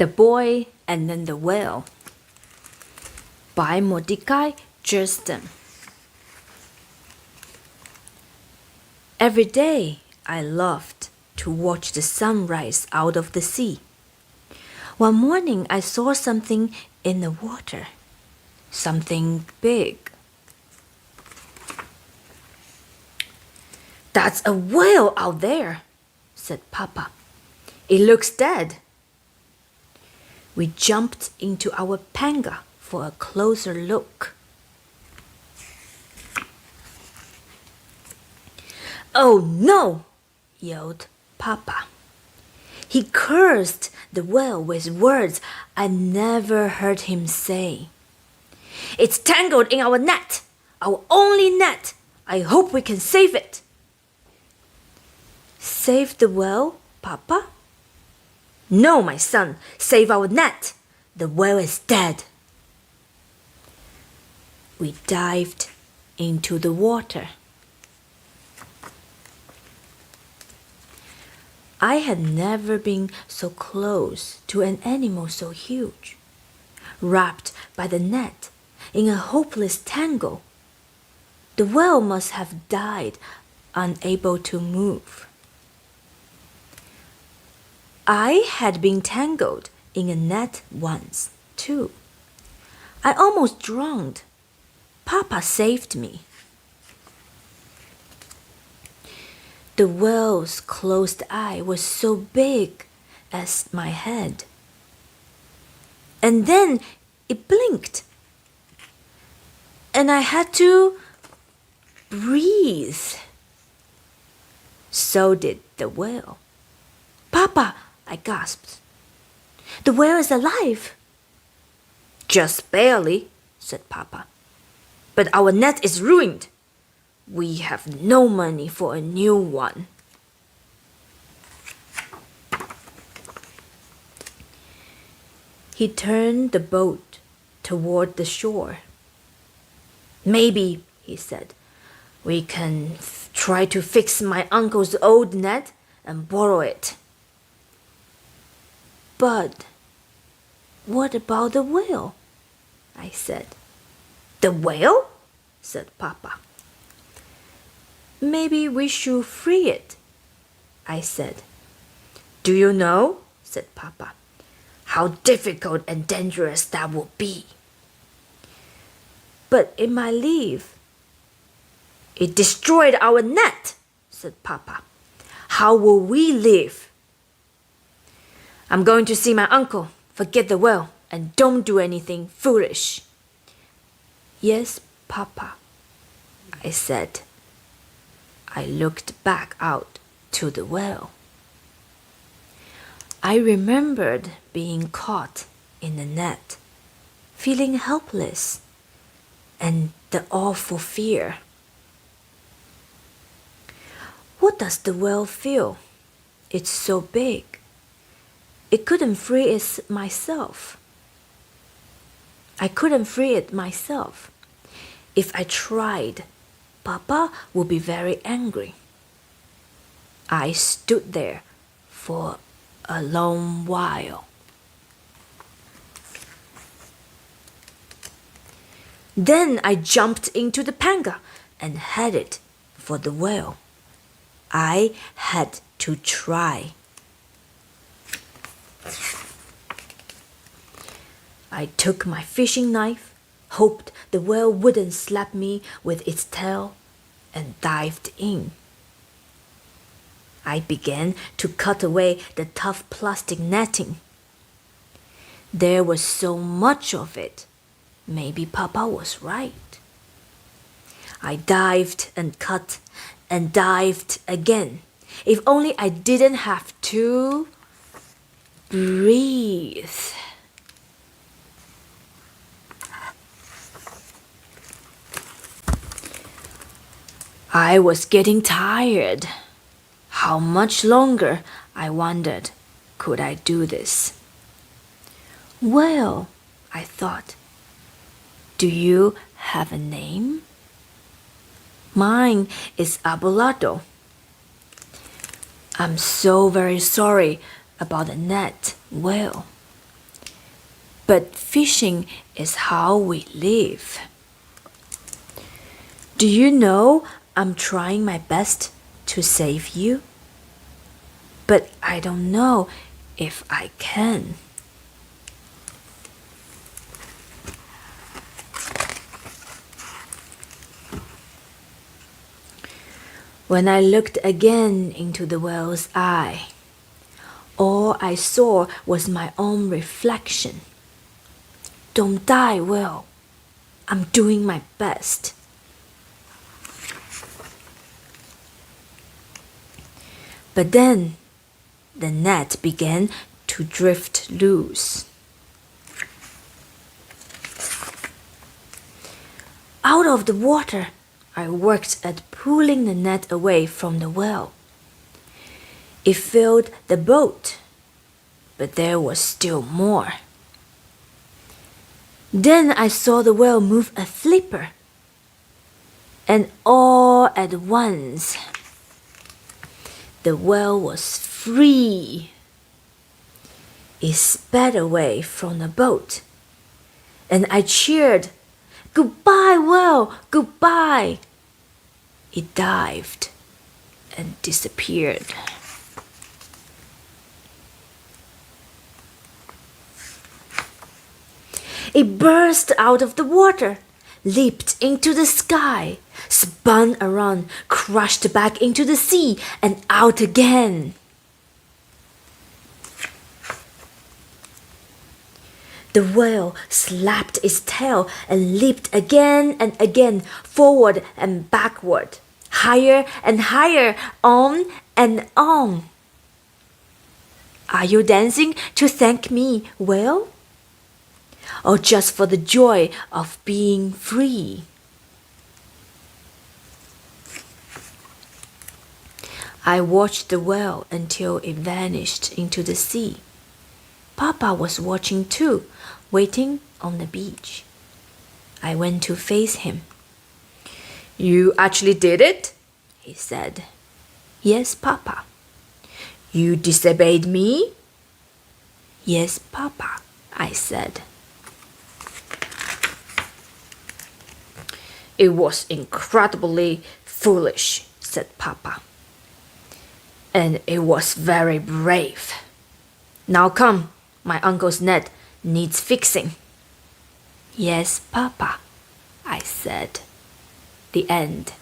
The Boy and Then the Whale by Mordicai Gerstein. Every day I loved to watch the sun rise out of the sea. One morning I saw something in the water, something big. "That's a whale out there," said Papa. "It looks dead." We jumped into our panga for a closer look. "Oh no!" yelled Papa. He cursed the whale with words I never heard him say. "It's tangled in our net, our only net. I hope we can save it." "Save the whale, Papa?" "No, my son, save our net. The whale is dead." We dived into the water. I had never been so close to an animal so huge, wrapped by the net in a hopeless tangle. The whale must have died, unable to move. I had been tangled in a net once, too. I almost drowned. Papa saved me. The whale's closed eye was so big as my head. And then it blinked. And I had to breathe. So did the whale. "Papa," I gasped. "The whale is alive." "Just barely," said Papa. "But our net is ruined. We have no money for a new one." He turned the boat toward the shore. "Maybe," he said, "we can try to fix my uncle's old net and borrow it." "But what about the whale?" I said. "The whale?" said Papa. "Maybe we should free it," I said. "Do you know," said Papa, "how difficult and dangerous that would be?" "But it might leave." "It destroyed our net," said Papa. "How will we live?" "I'm going to see my uncle. Forget the whale and don't do anything foolish." "Yes, Papa," I said. I looked back out to the whale. I remembered being caught in the net, feeling helpless, and the awful fear. What does the whale feel? It's so big. It couldn't free it myself. I couldn't free it myself. If I tried, Papa would be very angry. I stood there for a long while. Then I jumped into the panga and headed for the whale. I had to try. I took my fishing knife, hoped the whale wouldn't slap me with its tail, and dived in. I began to cut away the tough plastic netting. There was so much of it. Maybe Papa was right. I dived and cut and dived again. If only I didn't have to breathe. I was getting tired. How much longer, I wondered, could I do this? "Well," I thought, "do you have a name?" "Mine is Abelardo." "I'm so very sorry about the net whale," But fishing is how we live. Do you know I'm trying my best to save you? But I don't know if I can. When I looked again into the whale's eye, all I saw was my own reflection. Don't die, whale. I'm doing my best. But then the net began to drift loose. Out of the water, I worked at pulling the net away from the whale. It filled the boat, but there was still more. Then I saw the whale move a flipper, and all at once, the whale was free. It sped away from the boat, and I cheered, "Goodbye, whale, goodbye!" It dived and disappeared. It burst out of the water, leaped into the sky, spun around, crashed back into the sea, and out again. The whale slapped its tail and leaped again and again, forward and backward, higher and higher, on and on. Are you dancing to thank me, whale? Or just for the joy of being free? I watched the whale until it vanished into the sea. Papa was watching too, waiting on the beach. I went to face him. "You actually did it?" he said. "Yes, Papa." "You disobeyed me?" "Yes, Papa," I said. "It was incredibly foolish," said Papa. "And it was very brave. Now come, my uncle's net needs fixing." "Yes, Papa," I said. The end.